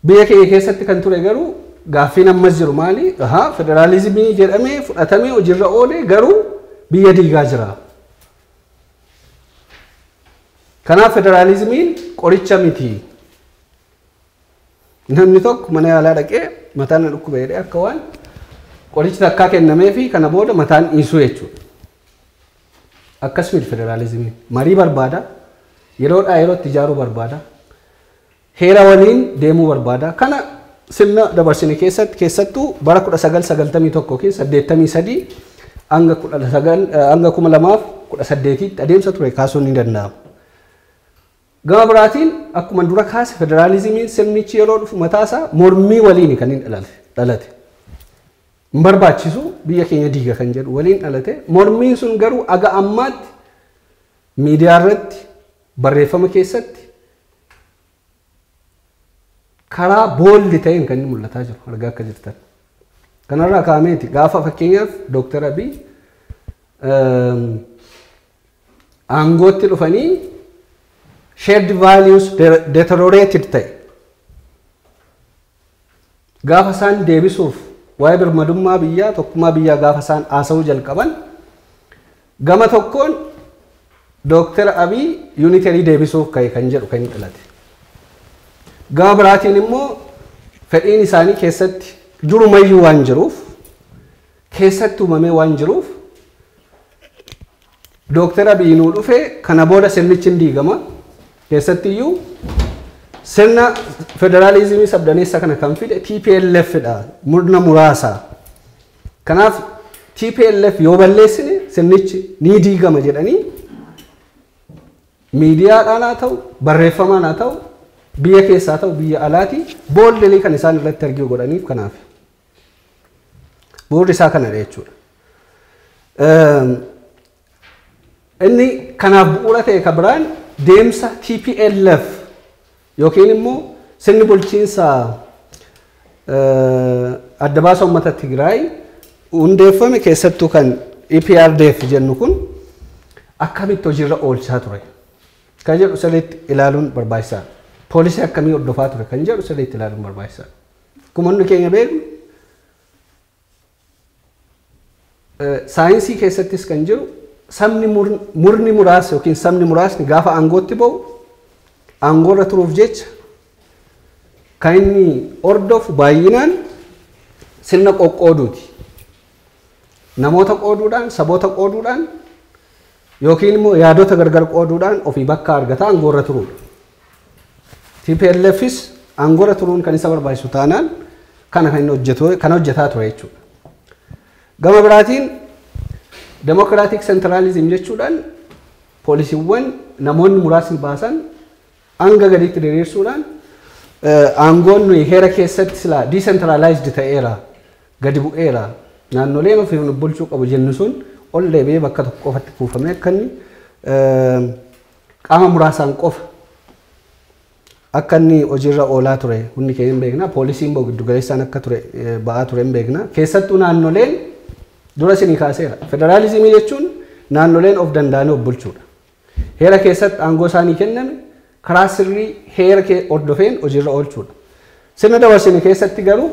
biyya keenya keessatti kan ture garuu gaaffiin ammas jiru maali? Federaalizimii jedhamee fudhatamee hojiirra oole garuu biyya diigaa jira. Kanaaf federaalizimiin qoricha miti. Namni tokko mana yaalaa dhaqee mataan dhukkuba jedhee akka waan qorichi takkaa kennamee fi kana booda mataan dhiisuu jechuudha. Akkasumatti federaalizimiin marii barbaada, yeroodhaa yerootti ijaaruu barbaada, heera waliin deemuu barbaada. Kana sirna dabarsine keessattuu bara 1991 keessa 83 hanga 2018 adeemsa ture kaasuun ni danda'ama. Gama biraatiin akkuma dura kaase federaalizimiin sirnichi yeroo dhufu mataasaa mormii waliin kan inni dhalate. Hin barbaachisu biyya keenya diiga kan jedhu waliin dhalate. Mormiin sun garuu aga ammaatti miidiyaa irratti barreeffama keessatti karaa booldi ta'een kan inni mul'ataa jiru argaa akka jirtan. Kanarraa kaameeti gaafa fakkeenyaaf Dr. Abiy aangootti dhufanii shared values deteriorated ta'e. Gaafa isaan deebisuuf waa'ee birmadummaa biyyaa tokkummaa biyyaa gaafa isaan haasa'uu jalqaban gama tokkoon Dr. Abiy unitary deebisuuf ka'e kan jedhu kan dhalate. Gama biraatiin immoo fedhiin isaanii keessatti jirumayyuu waan jiruuf keessatti uumamee waan jiruuf Dr. Abiy nuu dhufe kana booda sirnichi hin diigama. Keessattiyyuu sirna federaalizimii sabdaneessa kana kan fide TPLF dha murna muraasa. Kanaaf TPLF yoo balleessine sirnichi ni diigama jedhanii miidiyaadhaan haa ta'u barreeffamaan haa ta'u biyya keessaa ta'u biyya alaati boollee kan isaan irratti arginu godhaniif kanaaf. Bu'uurri isaa kanadha jechuudha. Inni kanaaf bu'uura ta'e kan biraan deemsa TPLF yookiin immoo sirni bulchiinsaa adda baasa uummata Tigraay hundeeffame keessattuu kan EPRDF jennu kun akkamitti hojiirra oolchaa ture kan jedhu sirriitti ilaaluun barbaachisaadha. Poolisii akkamii hordofaa ture kan jedhu sirriitti ilaaluun barbaachisaadha. Akkuma hundi keenya beeknu saayinsii keessattis kan jiru sabni murni muraasa yookiin sabni muraasni gaafa aangootti ba'u aangoorra turuuf jecha kan inni hordofu baay'inaan sirna qoqqooduuti. Namoota qooduudhaan, saboota qooduudhaan yookiin immoo yaadota gargar qooduudhaan ofii bakka argata aangoorra turuudha. TPLFis aangoorra turuun kan isa barbaachisu taanaan kana kan hojjetaa ture jechuudha. Gama biraatiin democratic centralism jechuudhaan poolisiiwwan namoonni muraasni baasan hanga gadiitti diriirsuudhaan aangoon nuyi heera keessatti silaa decentralized ta'eera gadi bu'eera naannolee ofii bulchuu qabu jennu sun ol deebi'ee bakka tokko qofatti kuufamee akka inni qaama muraasaan qofa akka inni hojiirra oolaa ture hundi keenya hin beekna. Poolisiin ba'u giddu galeessaan akka ture ba'aa ture hin beekna. Keessattuu naannoleen dura sinii kaaseera. Federaalizimii jechuun naannoleen of danda'anii of bulchuudha. Heera keessatti aangoo isaanii kenname karaa sirrii heera hordofeen hojiirra oolchuudha. Sirna dabarsine keessatti garuu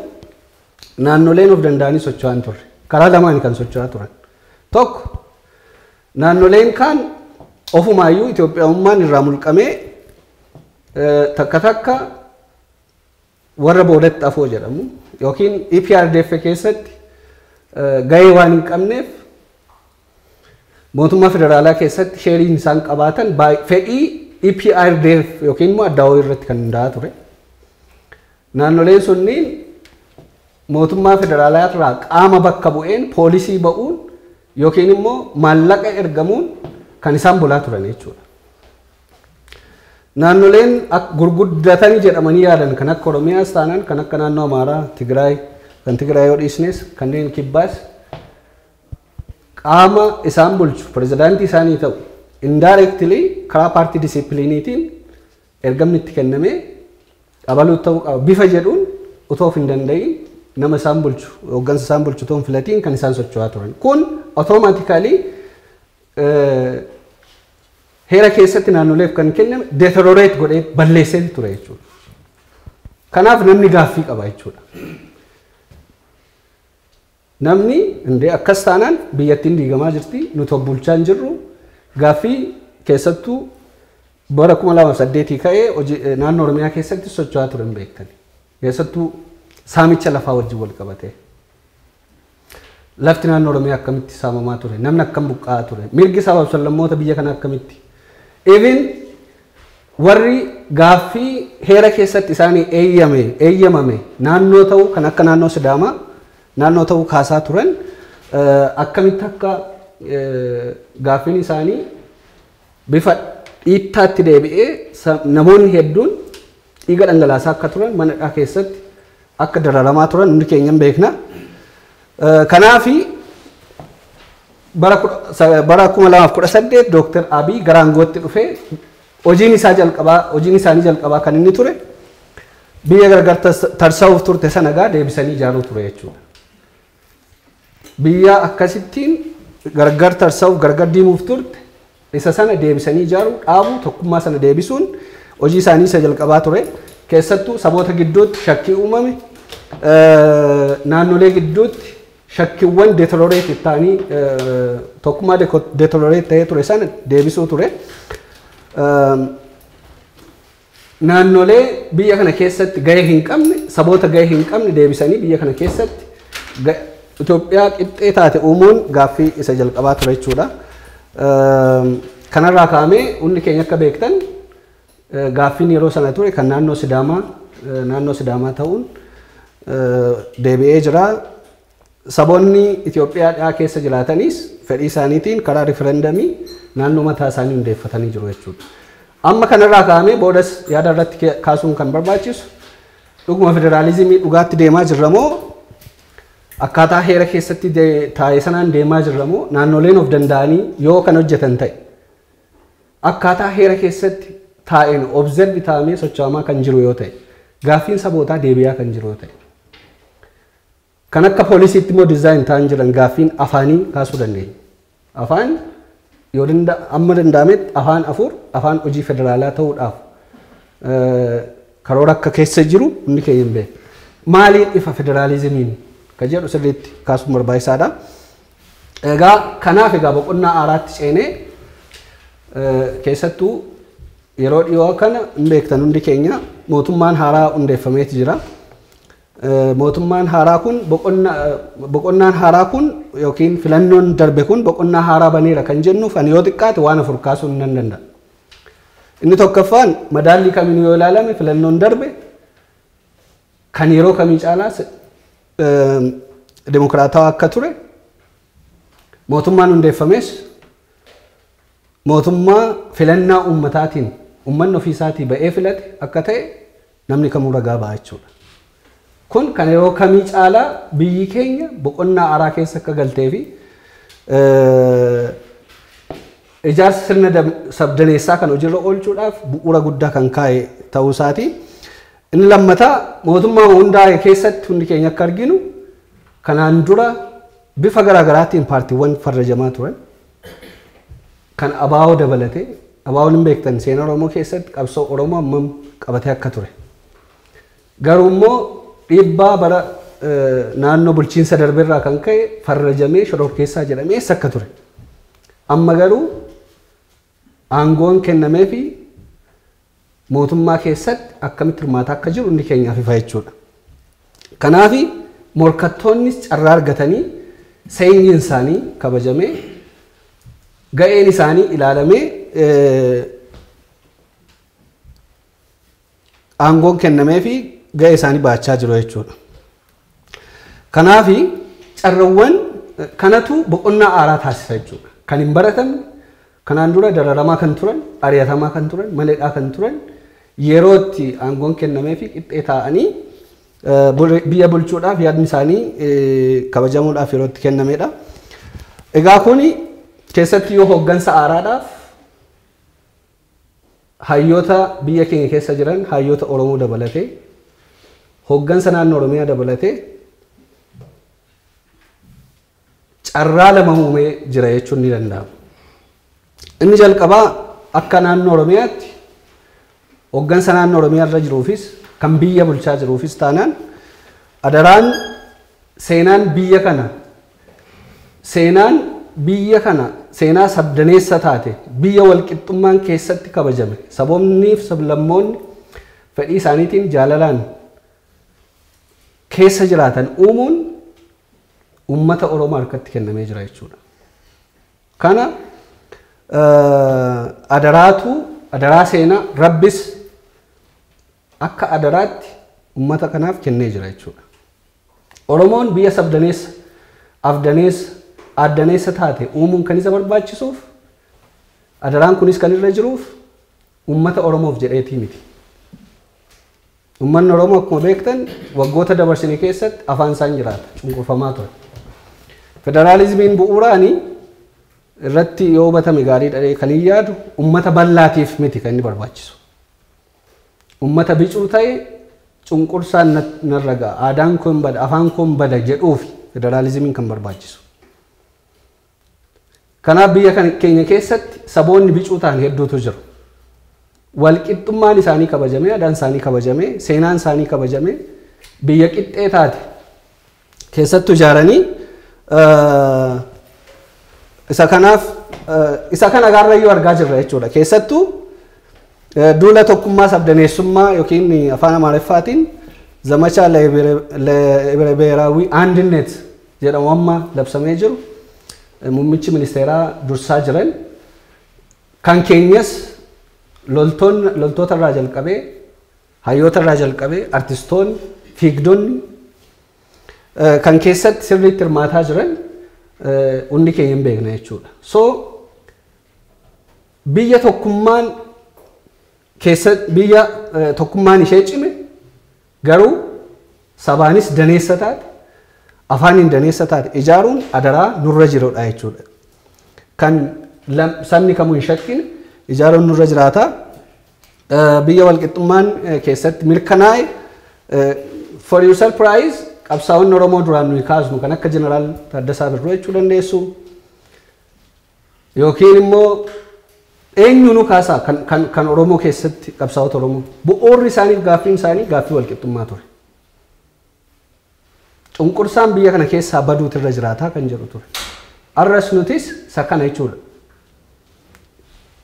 naannoleen of danda'anii socho'an turre. Karaa lamaan kan socho'aa turan. Tokko naannoleen kaan ofumaayyuu Itoophiyaummaan irraa mulqamee takka takka warra boodatti afoo jedhamu yookiin EPRDF keessatti gahee waan hin qabneef mootummaa federaalaa keessatti sheeriin isaan qabaatan fedhii EPRDF yookiin immoo addaawoo irratti kan hundaa'aa ture. Naannoleen sunniin mootummaa federaalaa irraa qaama bakka bu'een poolisii ba'uun yookiin immoo maallaqa ergamuun kan isaan bulaa turan jechuudha. Naannoleen gurguddatanii jedhamanii yaadan kan akka Oromiyaas taanaan kan akka naannoo Amaaraa, Tigraay, kan Tigraay yoo dhiisnes kanneen kibbaas qaama isaan bulchu pirezidaantii isaanii ta'u indirectly karaa paartii disipiliiniitiin ergamni itti kennamee qabaluu ta'uu qaba. Bifa jedhuun utoo of hin danda'iin nama isaan bulchu hooggansa isaan bulchu ta'uun filatiin kan isaan socho'aa turan. Kun automatically heera keessatti naannoleef kan kenname deteriorate godhee balleessee ture jechuudha. Kanaaf namni gaaffii qaba jechuudha. Namni indee akkas taanaan biyyattiin diigamaa jirti nuti bulchaa hin jirru gaaffii keessattuu bara 2008 ka'ee naannoo Oromiyaa keessatti socho'aa ture hin beektani. Keessattuu saamicha lafaa wajjin wal qabatee. Lafti naannoo Oromiyaa akkamitti saamamaa ture, namni akkam buqqa'aa ture, mirgi sabab sablammoota biyya kana akkamitti. Even warri gaaffii heera keessatti isaanii eeyyamame naannoo ta'uu kan akka naannoo Sidaamaa naannoo ta'uu kaasaa turan akkamitti akka gaaffiin isaanii bifa dhiittaatti deebi'ee namoonni hedduun dhiiga dhangalaasaa akka turan mana hidhaa keessatti akka dararamaa turan hundi keenya beekna. Kanaafi bara 2018 Dr. Abiy gara aangootti dhufee hojiin isaanii jalqabaa kan inni ture biyya gargar tarsa'uuf turte sana gaa deebisanii ijaaruu ture jechuudha. Biyya akkasittiin gargar tarsa'uuf gargar diimuuf turte isa sana deebisanii ijaaruu dhaabuu tokkummaa sana deebisuun hojii isaanii isa jalqabaa ture. Keessattuu saboota gidduutti shakkii uumame naannolee gidduutti shakkiiwwan deteriorate ta'anii tokkummaa deteriorate ta'ee ture sana deebisuu ture. Naannolee biyya kana keessatti gahee hin qabne saboota gahee hin qabne deebisanii biyya kana keessatti Itoophiyaa qixxee taate uumuun gaaffii isa jalqabaa ture jechuudha. Kanarraa kaa'amee hundi keenya akka beektan gaaffiin yeroo sana ture kan naannoo Sidaamaa ta'uun deebi'ee jira. Saboonni Itoophiyaa keessa jiraatanis fedhii isaaniitiin karaa riferendamii naannoo mataa isaanii hundeeffatanii jiru jechuudha. Amma kanarraa kaa'amee boodas yaada irratti kaasuun kan barbaachisu dhuguma federaalizimii dhugaatti deemaa jirra moo akkaataa heera keessatti taa'ee sanaan deemaa jirra moo naannoleen of danda'anii yoo kan hojjetan ta'e akkaataa heera keessatti taa'een observe taa'amee socho'amaa kan jiru yoo ta'e gaaffiin sabootaa deebi'aa kan jiru yoo ta'e kan akka poolisiitti immoo dizaayin ta'an jiran gaaffiin afaanii kaasuu dandeenya. Afaan yoo amma danda'ametti afaan afur afaan hojii federaalaa ta'uudhaaf karoora akka keessa jiru hundi keenya hin beekne. Maaliin ifa federaalizimiin kan jedhu sirriitti kaasuun barbaachisaadha. Egaa kanaaf egaa boqonnaa haaraatti ceenee keessattuu yeroo dhiyoo kana hin beektan hundi keenya mootummaan haaraa hundeeffameeti jira. Mootummaan haaraa kun boqonnaan haaraa kun yookiin filannoon darbe kun boqonnaa haaraa baneera kan jennuuf ani yoo xiqqaate waan afur kaasuun nan danda'a. Inni tokkoffaan madaallii kamiin yoo ilaalame filannoon darbe kan yeroo kamii caalaas demokraatawaa akka ture mootummaan hundeeffames mootummaa filannaa ummataatiin ummanni ofiisaatii ba'ee filate akka ta'e namni kamuu ragaa ba'a jechuudha. Kun kan yeroo kamii caalaa biyyi keenya boqonnaa haaraa keessa akka galtee fi ijaarsa sirna daneessaa kan hojiirra oolchuudhaaf bu'uura guddaa kan kaa'e ta'uu isaati. Inni lammataa mootummaa hundaa'e keessatti hundi keenya akka arginu kanaan dura bifa garaagaraatiin paartiiwwan farrajamaa turan kan abaa'oo dabalatee abaa'oon hin beektan seenaa Oromoo keessatti qabsoo Oromoo hammam qabatee akka ture. Garuu immoo dhiibbaa bara naannoo bulchiinsa darbeerraa kan ka'e farrajamee shororkeessaa jedhamee eessa akka ture. Amma garuu aangoon kennamee fi mootummaa keessatti akkamitti hirmaataa akka jiru hundi keenyaaf ifa jechuudha. Kanaaf morkattoonnis carraa argatanii seenyiin isaanii kabajamee ga'een isaanii ilaalamee aangoon kennamee fi ga'ee isaanii baachaa jiru jechuudha. Kanaaf carrawwan kanatu boqonnaa haaraa taasisa jechuudha. Kan hin baratamne kanaan dura dararamaa kan turan, ari'atamaa kan turan, maleedhaa kan turan yeroo itti aangoon kennamee fi qixxee taa'anii biyya bulchuudhaaf yaadni isaanii kabajamuudhaaf yeroo itti kennameedha. Egaa kuni keessatti yoo hooggansa haaraadhaaf hayyoota biyya keenya keessa jiran hayyoota Oromoo dabalatee hooggansa naannoo Oromiyaa dabalatee carraa lama uumee jira jechuun ni danda'ama. Inni jalqabaa akka naannoo Oromiyaatti hooggansa naannoo Oromiyaa irra jiruufis kan biyya bulchaa jiruufis taanaan adaraan seenaan biyya kana seenaa sabdaneessa taate biyya walqixxummaan keessatti kabajame saboonni fi sablammoonni fedhii isaaniitiin jaalalaan keessa jiraatan uumuun ummata Oromoo harkatti kennamee jira jechuudha. Kana adaraa seenaa Rabbis akka adaraatti ummata kanaaf kennee jira jechuudha. Oromoon biyya sabdaneessa addaneessa taate uumuun kan isa barbaachisuuf adaraan kunis kan irra jiruuf ummata Oromoof jedheetii miti. Ummanni Oromoo akkuma beektan waggoota dabarsine keessatti afaan isaan jiraata cunqurfamaa ture. Federaalizimiin bu'uuraanii irratti yoo hubatame gaariidha kan hin yaadu ummata bal'aatiif miti kan inni barbaachisu. Ummata bicuu ta'e cunqursaan narra ga'a aadaan kun bada afaan kun bada jedhuufi federaalizimiin kan barbaachisu. Kanaaf biyya keenya keessatti saboonni bicuu ta'an hedduutu jiru. Walqixxummaan isaanii kabajamee, aadaan isaanii kabajamee, seenaan isaanii kabajamee biyya qixxee taate keessattuu ijaaranii isa kana gaarrayyuu argaa jirra jechuudha. Keessattuu duula tokkummaa sabdaneessummaa yookiin afaan Amaariffaatiin zamacha leeberaawii andinet jedhamu amma labsamee jiru. Muummichi ministeeraa dursaa jiran kan keenyas loltoota irraa jalqabee hayyoota irraa jalqabee artistoonni fiigdonni kan keessatti sirriitti hirmaataa jiran hundi keenya hin beekna jechuudha. So biyya tokkummaan ishee cime garuu sabaanis daneessa taate afaanin daneessa taate ijaaruun adaraa nurra jirudha jechuudha. Kan sabni kamuu hin shakkine ijaaruun nurra jiraata. Biyya walqixxummaan keessatti mirkanaa'e for your surprise qabsaa'onni Oromoo duraan nuyi kaasnu kan akka Jeneraal Taaddasaa Birruu jechuu dandeessu. Yookiin immoo eenyu nu kaasaa kan Oromoo keessatti qabsaa'ota Oromoo bu'uurri isaaniif gaaffiin isaanii gaaffii walqixxummaa ture. Cunqursaan biyya kana keessaa baduutu irra jiraataa kan jedhu ture. Arras nutis isa kana jechuudha.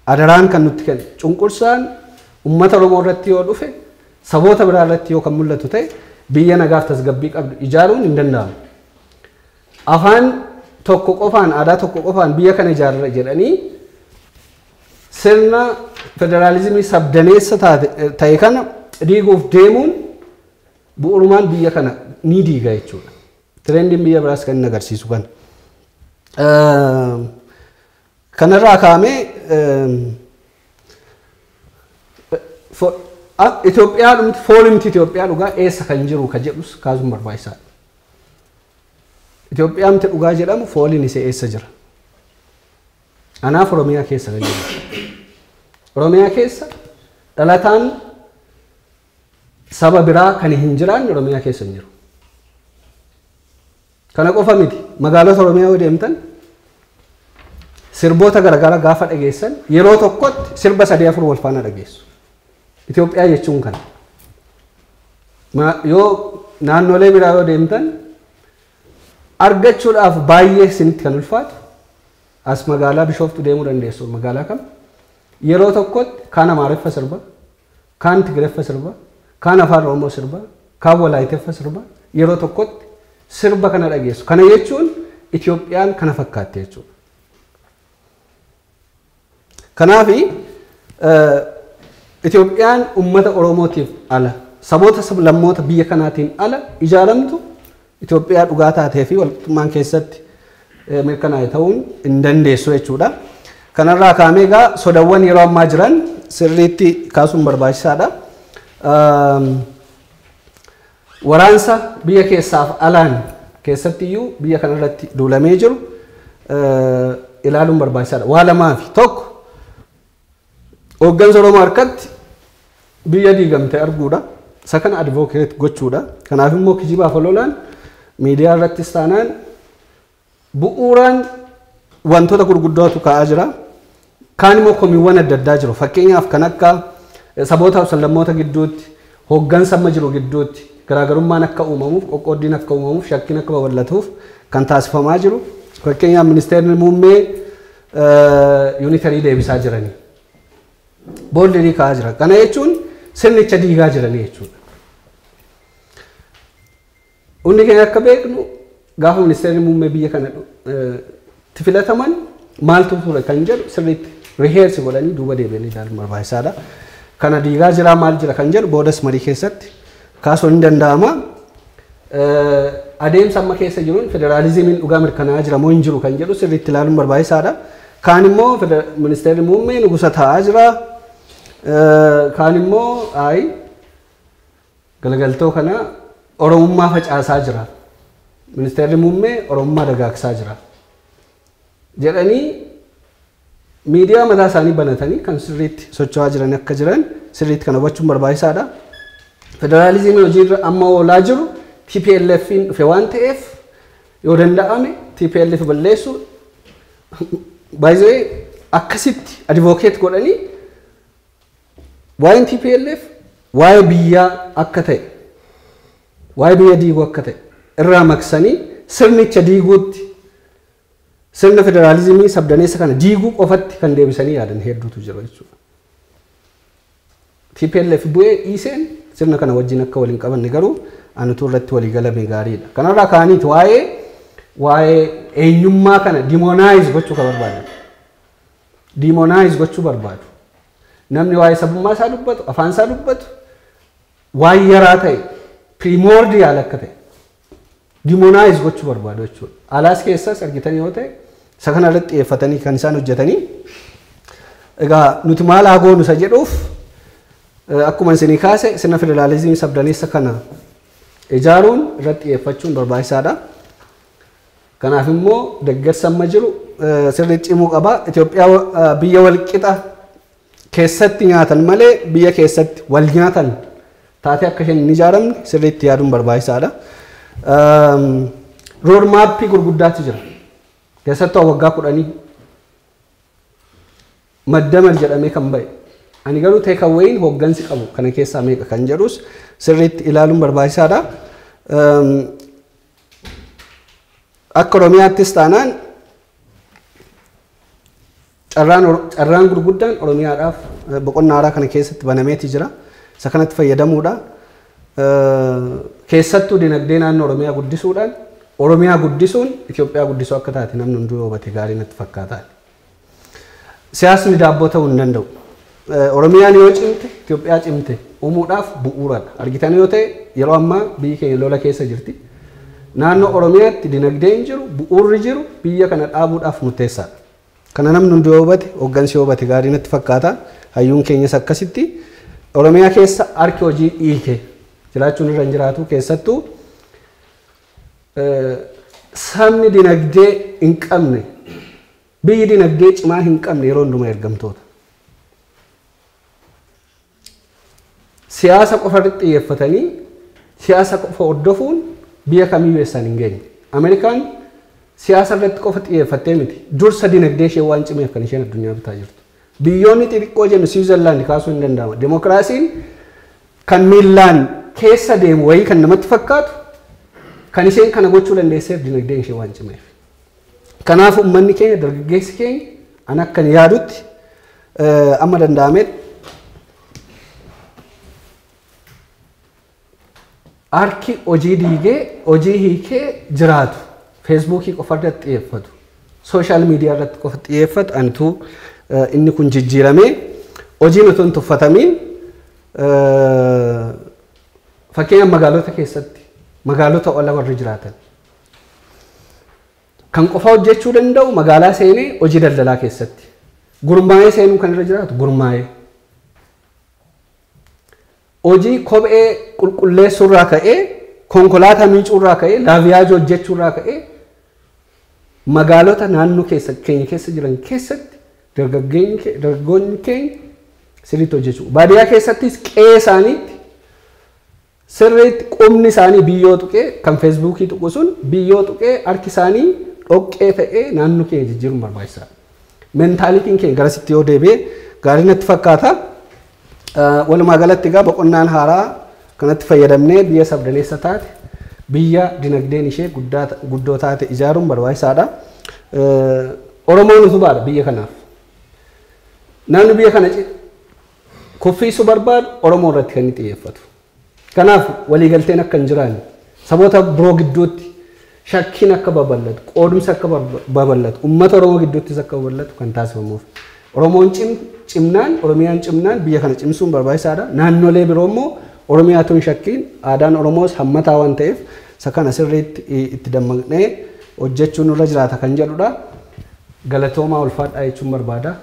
Adaraan kan nutti kenne cunqursaan ummata Oromoo irratti yoo dhufe saboota biraa irratti yoo kan mul'atu ta'e biyya nagaaf tasgabbii qabdu ijaaruun hin danda'amu. Afaan tokko qofaan aadaa tokko qofaan biyya kana ijaarra jedhanii sirna federaalizimii sabdaneessa ta'e kana diiguuf deemuun bu'uurumaan biyya kana ni diiga jechuudha. Tirendiin biyya biraas kan inni agarsiisu kana. Kanarraa kaa'amee foolumti Itoophiyaa dhugaa eessa kan jiru ka jedhus kaasuun barbaachisaadha. Itoophiyaamti dhugaa jedhamu fooliin isee eessa jira? Anaaf Oromiyaa keessa kan jiru. Oromiyaa keessa dhalataan saba biraa kan hin jiraanne Oromiyaa keessa hin jiru. Kana qofa miti magaalota Oromiyaa yoo deemtan sirboota garaagaraa gaafa dhageessan yeroo tokkotti sirba 3-4 wal faana dhageessu. Itoophiyaa jechuun kana. Yoo naannolee biraa yoo deemtan argachuudhaaf baay'ee isinitti kan ulfaatu as magaalaa Bishooftu deemuu dandeessu magaalaa kam yeroo tokkotti kaan Amaariffa sirba, kaan Tigireffa sirba, kaan Afaan Oromoo sirba, kaan Walaayiteffa sirba yeroo tokkotti sirba kana dhageessu. Kana jechuun Itiyoophiyaan kana fakkaatti jechuudha. Kanaafi Itiyoophiyaan ummata Oromootiif ala saboota sablammoota biyya kanaatiin ala ijaaramtu Itoophiyaa dhugaa taatee fi walqixxummaan keessatti mirkanaa'e ta'uun hin dandeessu jechuudha. Kanarraa kaa'amee egaa sodawwan yeroo ammaa jiran sirriitti kaasuun barbaachisaadha. Waraansa biyya keessaaf alaan keessattiyyuu biyya kanarratti duulamee jiru ilaaluun barbaachisaadha. Waa lamaafi tokko hooggansa Oromoo harkatti biyya diigamte arguudha. Isa kana advocate gochuudha. Kanaaf immoo kijibaaf ololaan miidiyaa irrattis taanaan bu'uuraan wantoota gurguddootu ka'aa jira. Kaan immoo komiiwwan adda addaa jiru. Fakkeenyaaf kan akka saboota sablammoota gidduutti hooggansa amma jiru gidduutti garaagarummaan akka uumamuuf qoqqooddiin akka uumamuuf shakkiin akka babal'atuuf kan taasifamaa jiru. Fakkeenyaaf ministeerri muummee yuunitarii deebisaa jiranii. Boolderii ka'aa jira. Kana jechuun sirnicha diigaa jiranii jechuudha. Hundi keenya akka beeknu gaafa ministeerri muummee biyya kana filataman maaltu ture kan jedhu sirriitti riheersi godhanii duuba deebi'anii ilaaluun barbaachisaadha. Kana diigaa jiraa maal jira kan jedhu boodas marii keessatti kaasuun ni danda'ama. Adeemsa amma keessa jiruun federaalizimiin dhugaa mirkanaa'aa jira moo hin jiru kan jedhu sirriitti ilaaluun barbaachisaadha. Kaan immoo ministeerri muummee nugusa taa'aa jira. Kaan immoo galagaltoo kana Oromummaa facaasaa jira. Ministeerri muummee Oromummaa dagaagsaa jira. Jedhanii miidiyaa mataa isaanii banatanii kan sirriitti socho'aa jiran akka jiran sirriitti kan hubachuun barbaachisaadha. Federaalizimii hojiirra amma oolaa jiru TPLF'n dhufe waan ta'eef yoo danda'ame TPLF balleessu baay'ee akkasitti advocate godhanii waa'een TPLF waa'ee biyyaa akka ta'e waa'ee biyya diiguu akka ta'e irraa maqsanii sirnicha diiguutti sirna federaalizimii sabdaneessa kana diiguu qofatti kan deebisanii yaadan hedduutu jira jechuudha. TPLF bu'ee dhiiseen sirna kana wajjin akka waliin qabanne garuu anutu irratti walii galame gaariidha. Kanarraa kaaniiti waa'ee eenyummaa kana demonize gochuu kan barbaadan. Demonize gochuu barbaadu. Namni waa'ee sabummaa isaa dubbatu, afaan isaa dubbatu, waa'ee yaraa ta'e, primordial akka ta'e demonize gochuu barbaadu jechuudha. Alaas keessas argitanii yoo ta'e isa kana irratti xiyyeeffatanii kan isaan hojjetanii. Egaa nuti maal haa goonu isa jedhuuf akkuma isinii kaase sirna federaalizimii sabdaneessa kana ijaaruun irratti xiyyeeffachuun barbaachisaadha. Kanaaf immoo deeggarsa amma jiru sirriitti cimuu qaba. Itoophiyaa biyya walqixa keessatti nyaatan malee biyya keessatti wal nyaatan taatee akka isheen hin ijaaramne sirriitti yaaduun barbaachisaadha. Roodmaappii gurguddaatu jira. Keessattuu waggaa 10 maddamal jedhamee kan ba'e. Ani garuu teekaweeyin hooggansi qabu kana keessaa meeqa kan jedhus sirriitti ilaaluun barbaachisaadha. Akka Oromiyaattis taanaan carraan gurguddaan Oromiyaadhaaf boqonnaa haaraa kana keessatti banameeti jira. Isa kanatti fayyadamuudha. Keessattuu dinagdee naannoo Oromiyaa guddisuudhaan Oromiyaa guddisuun Itoophiyaa guddisuu akka taate namni hunduu hubate gaarii natti fakkaata. Siyaasni daabboo ta'uu hin danda'u. Oromiyaan yoo cimte Itoophiyaa cimte uumuudhaaf bu'uuradha. Argitanii yoo ta'e yeroo ammaa biyyi keenya lola keessa jirti. Naannoo Oromiyaatti dinagdeen jiru bu'uurri jiru biyya kana dhaabuudhaaf murteessaadha. Kana namni hunduu hubate hooggansi hubate gaarii natti fakkaata. Hayyuun keenyas akkasitti Oromiyaa keessa harki hojii dhiike jiraachuun irra hin jiraatu keessattuu sabni dinagdee hin qabne biyyi dinagdee cimaa hin qabne yeroo hundumaa ergamtoota. Siyaasa qofa irratti xiyyeeffatanii siyaasa qofa hordofuun biyya kamiyyuu eessaan hin geenye. Ameerikaan siyaasa irratti qofa xiyyeeffattee miti dursa dinagdee ishee waan cimeef kan isheen addunyaa bitaa jirtu. Biyyoonni xixiqqoo jennu Switzerland kaasuu hin danda'ama. Demokiraasiin kan miillaan keessa deemu wayii kan namatti fakkaatu kan isheen kana gochuu dandeesseef dinagdeen ishee waan cimeef. Kanaaf uummanni keenya dargaggeessi keenya an akkan yaadutti amma danda'ametti harki hojii diigee hojii hiikee jiraatu feesbuukii qofa irratti xiyyeeffatu sooshaal miidiyaa irratti qofa xiyyeeffatu antuu inni kun jijjiiramee hojiin otoo hin tuffatamiin fakkeenyaaf magaalota keessatti magaalota ola warri jiraatan kan qofa hojjechuu danda'u magaalaa seenee hojii daldalaa keessatti gurmaa'ee seenuu kan irra jiraatu gurmaa'ee hojii kophee qulqulleessuurraa ka'ee konkolaataa miicuurraa ka'ee laaviyaajii hojjechuurraa ka'ee magaalota naannoo keenya keessa jiran keessatti dargaggoonni keenya sirriitti hojjechuu. Baadiyyaa keessattis qe'ee isaaniitti sirriitti qubni isaanii biyyoo tuqee kan feesbuukii tuqu sun biyyoo tuqee harki isaanii dhoqqee ta'ee naannoo keenya jijjiiruun barbaachisaadha. Mentaalitiin keenya garasitti yoo deebi'e gaarii natti fakkaata. Walumaa galatti egaa boqonnaan haaraa kanatti fayyadamnee biyya sabdaneessa taate biyya dinagdeen ishee guddoo taate ijaaruun barbaachisaadha. Oromoon utubaadha biyya kanaaf. Naannoo biyya kana kuffisuu barbaadu Oromoo irratti kan xiyyeeffatu. Kanaaf waliigalteen akka hin jiraanne saboota biroo gidduutti shakkiin akka babal'atu, qoodumsa akka babal'atu, uummata Oromoo gidduuttis akka babal'atu kan taasifamuuf. Oromoon cimnaan, Oromiyaan cimnaan biyya kana cimsuun barbaachisaadha. Naannolee biroo immoo Oromiyaatu hin shakkiin aadaan Oromoos hammataa waan ta'eef isa kana sirriitti itti dammaqnee hojjechuun irra jiraata kan jedhudha. Galatoomaa ulfaadhaa jechuun barbaada.